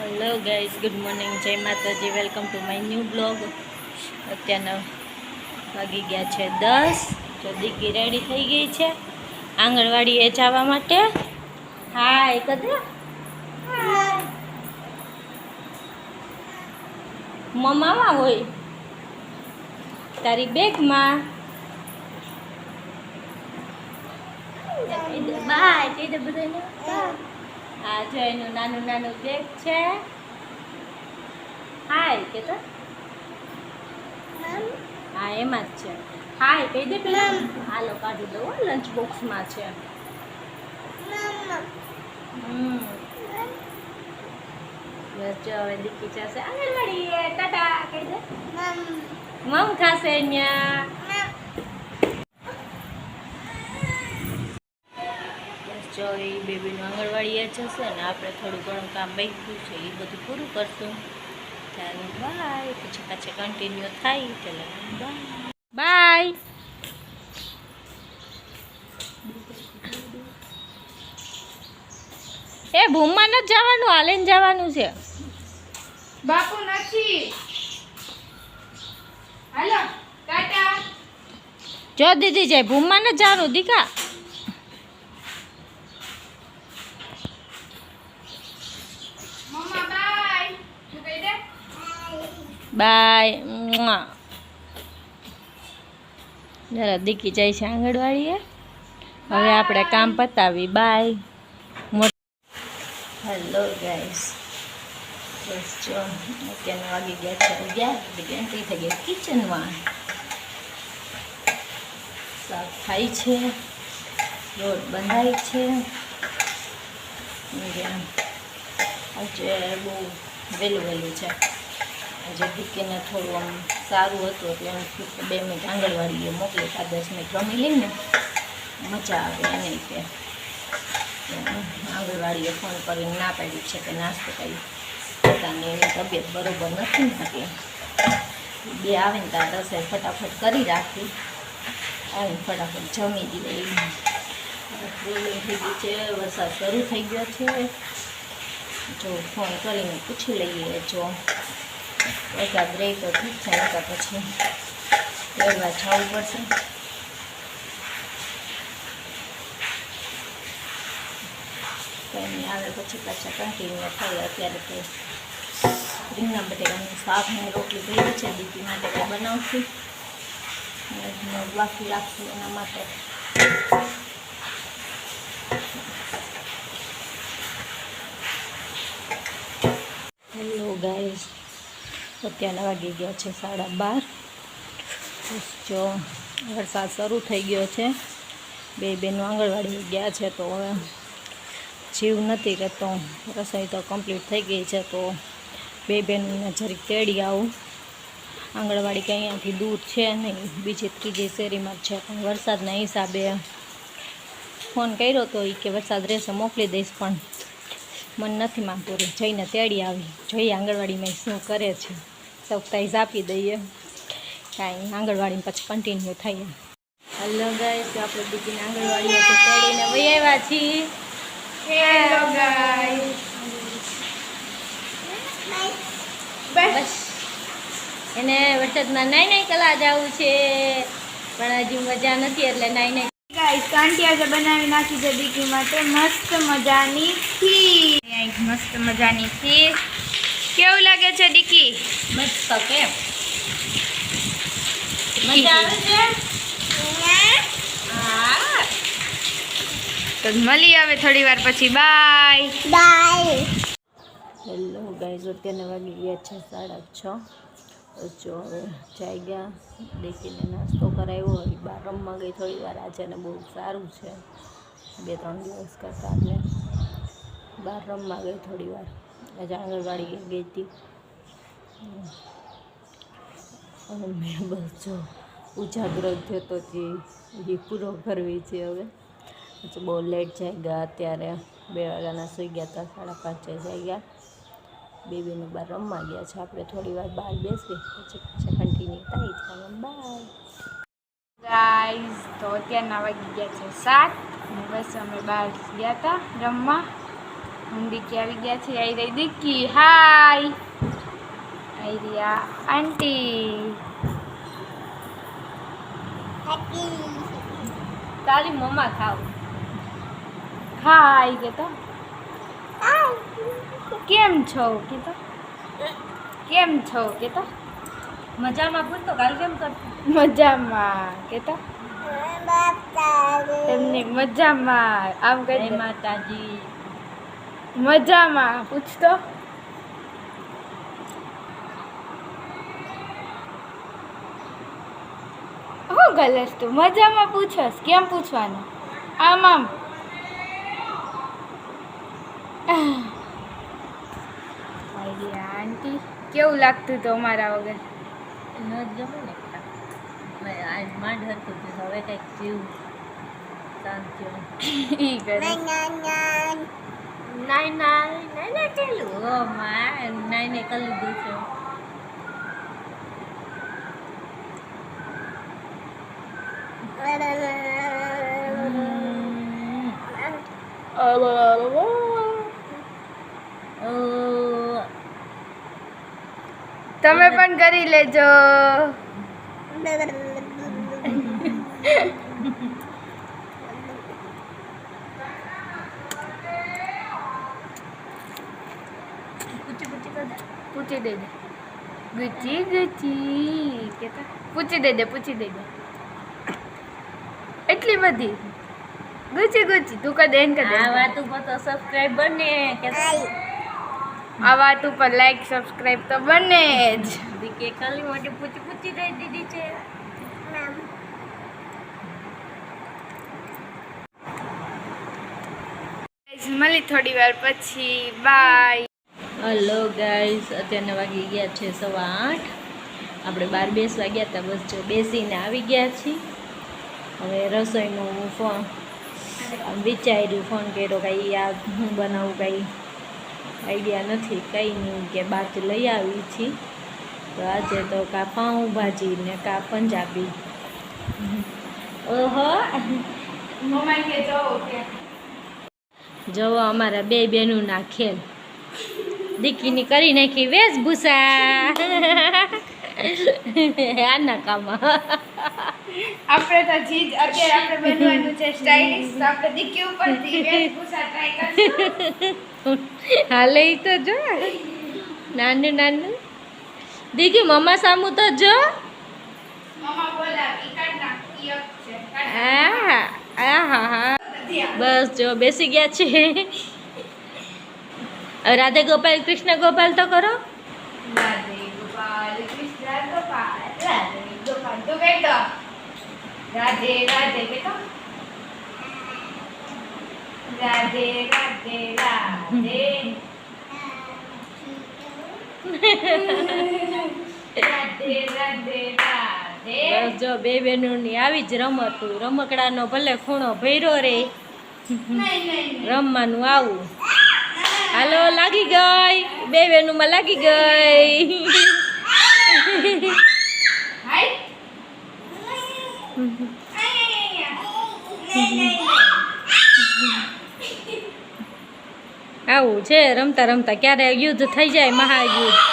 Hello guys, good morning, જય માતાજી, welcome to my new blog. અત્યારના વાગી ગયા છે 10. જો દીકરી રેડી થઈ ગઈ છે આંગણવાડીએ જવા માટે. હા એક મમ્મામાં હોય તારી બેગમાં. બાય કહી દે બધાને. હા જો એનું નાનું નાનું બેગ છે. હાય કે તો હા એમાં જ છે. હાય કહી દે પેલા. હાલો કાઢી દઉં, લંચ બોક્સમાં છે. બસ જો હવે દીકી જશે આંગણવાડી. ટાટા કહી દે. મમ ખાશે અહીંયા. જો એ બેબીનું આંગણવાડીએ જશે ને આપણે થોડું ઘણું કામ બાકી છે એ બધું પૂરું કરશું. ચાલો બાય, પછી પાછા કન્ટિન્યુ થાય. ચાલો બાય બાય. એ ભૂમમાં નથી જવાનું, હાલીને જવાનું છે. બાપુ નથી. હાલો ટાટા. જો દીદી જાય, ભૂમમાં નથી જવાનું દીકા. મમ્મા બાય તું કહી દે. બાય. જરા દીકી જાય છે આંગણવાડીએ. હવે આપણે કામ પતાવી. બાય. હેલો ગાઈસ, બસ જો અત્યારના વાગી ગયા છે 11. એન્ટ્રી થઈ ગઈ કિચનમાં. શાક થાય છે, રોટ બંધાય છે. આજે બહુ વહેલું છે. આજે દીકરીને થોડું આમ સારું હતું એટલે એમ 2 મિનિટ આંગણવાડીએ મોકલી. 10 મિનિટ રમી લઈને મજા આવે એને કે આંગણવાડીએ ફોન કરીને ના પાડી છે કે નાસ્તો કરી પોતાની એની તબિયત બરોબર નથી ને એટલે 2 આવે ને ત્યાં રસોઈ ફટાફટ કરી રાખી. આવીને ફટાફટ જમી દઈએ. પ્રોબ્લેમ થઈ ગઈ છે, વરસાદ શરૂ થઈ ગયો છે. જો ફોન કરીને પૂછી લઈએ, જો વરસાદ રહે તો ઠીક છે, નહીંતર પછી લેવા જવું પડશે. કંઈ આવે પછી પાછા કન્ટિન્યુ થાય. અત્યારે તો રીંગણા બટેકાનું શાક ને રોટલી થઈ છે. દીકરી માટે કંઈ બનાવશું, બાકી રાખશું એના માટે. હેલો ગાઈસ, અત્યારના વાગી ગયા છે 12:30. જો વરસાદ શરૂ થઈ ગયો છે. 2 બહેનો આંગણવાડી ગયા છે તો હવે જીવ નથી રહેતો. રસોઈ તો કમ્પ્લીટ થઈ ગઈ છે તો 2 બહેનોને જરીક તેડી આવું. આંગણવાડી કંઈ અહીંયાથી દૂર છે નહીં, બીજી 3જી શેરીમાં જ છે. પણ વરસાદના હિસાબે ફોન કર્યો તો એ કે વરસાદ રહેશે મોકલી દઈશ, પણ મન નથી માનતું. જઈને તેડી આવી, જોઈએ આંગણવાડીમાં શું કરે છે. સરપ્રાઈઝ આપી દઈએ કાંઈ આંગણવાડીમાં પછી કન્ટિન્યુ થઈએ. હેલો ગાઈસ, આપણે દીકરીને આંગણવાડીએથી તેડીને વહી આવ્યા છીએ. Hello guys. બસ એને વરસાદમાં નાઈ કલા જવું છે, પણ હજી મજા નથી એટલે નાઈ. ગાઈસ કાંટી આજે બનાવી નાખી છે દીકી માટે મસ્ત મજાની ખીર. મસ્ત મજાની ખીર. કેવું લાગે છે દીકી? મસ્ત. કેમ મજા આવે છે? હા. તો મળી આવે થોડી વાર પછી. Bye bye. હેલો ગાઈઝ, અત્યારના વાગી ગયા છે 6:30. જો હવે જઈ ગયા. દેખીને નાસ્તો કરાવ્યો. હવે બહાર રમવા ગઈ થોડી વાર. આજે ને બહુ સારું છે, 2-3 દિવસ કરતાં એટલે બહાર રમવા ગઈ થોડી વાર. આજે આંગણવાડી ગઈ હતી અને મેં બસ જો ઉજાગરો થયો તો જે પૂરો કરવી છે. હવે પછી બહુ લેટ જઈ ગયા. અત્યારે 2 વાગ્યાના સૂઈ ગયા હતા, 5:30 જઈ ગયા. 2 બહેનો બહાર રમવા ગયા છે. આપણે થોડી વાર બહાર બેસી પછી કન્ટિન્યુ થાય. ચાલો બાય ગાઈસ. તો અત્યારના વાગી ગયા છે 7 અને બસ અમે બહાર ગયા હતા રમવા. હું દીકી આવી ગયા છે. આવી રહી દીકી. હાય. આવી રહ્યા આંટી. તારી મમ્મા ખાવ. હાય કે તો કેમ છો કે તો કેમ છો કે તો મજામાં પૂછતો કાલ કેમ કરતી? મજામાં કે તો એમની મજામાં આમ જય કહી દે. માતાજી. મજામાં પૂછતો. હું ગલસ તું મજામાં પૂછસ કેમ પૂછવાનું? આમ આમ આંટી કેવું લાગતું તો અમારા વગર? ન જ ગમે ને આજ માંડ હતું તે હવે કંઈક જીવ શાંત થયો. ઈ કરે નાઈ કેલું ઓ માં નાઈ કરી લીધું છે. તમે પણ કરી લેજો. પૂછી દેજે ગુચી ગુચી કેતા પૂછી દેજે એટલી બધી ગુચી ગુચી તું કદ એન કદ આ વાત ઉપર તો સબસ્ક્રાઇબર ને કે આ વાત ઉપર લાઈક સબસ્ક્રાઇબ તો બને જ. દીકે કલી મોટી પૂછી દઈ દીધી છે. મળી થોડી વાર પછી. બાય. હલો ગાઈસ, અત્યારના વાગી ગયા છે 8:15. આપણે 12 બેસવા ગયા હતા, બસ જો બેસીને આવી ગયા છીએ. હવે રસોઈનું વિચાર્યું, ફોન કર્યો કાંઈ આ હું બનાવું કાંઈ આઈડિયા નથી, કંઈ નહીં કે બહારથી લઈ આવી છીએ. તો આજે તો કાં પાઉંભાજી ને કાં પંજાબી. ઓહો મમ્મા કે જાઓ કે જોવો અમારા બે બહેનોના ખેલ. દીકરીની કરી નાખી વેશભૂષા આના કામમાં. આપણે તો ચીજ અત્યારે આપણે બનવાનું છે સ્ટાઇલિશ, તો આપણે દીકી ઉપરથી વેશભૂષા ટ્રાય કરશું. હાલે ઈ તો જો નાનું દીકી મમ્મા સામુ તો જો. મમ્મા બોલાવી કાઢ નાખ ઈયક છે હા બસ જો બેસી ગયા છે. રાધે ગોપાલ કૃષ્ણ ગોપાલ તો કરો. રાધે ગોપાલ કૃષ્ણ ગોપાલ રાધે ગોપાલ તો કહી દો રાધે રાધે કે તો રાધે રાધે રાધે રાધે રાધે રાધે. બસ જો બે બહેનોની આવી જ રમતું, રમકડાનો ભલે ખૂણો ભર્યો રે, નહીં રમવાનું આવું. હાલો લાગી ગઈ, બે બહેનોમાં લાગી ગઈ. હાય આવું છે રમતા રમતા ક્યારે યુદ્ધ થઈ જાય, મહાયુદ્ધ.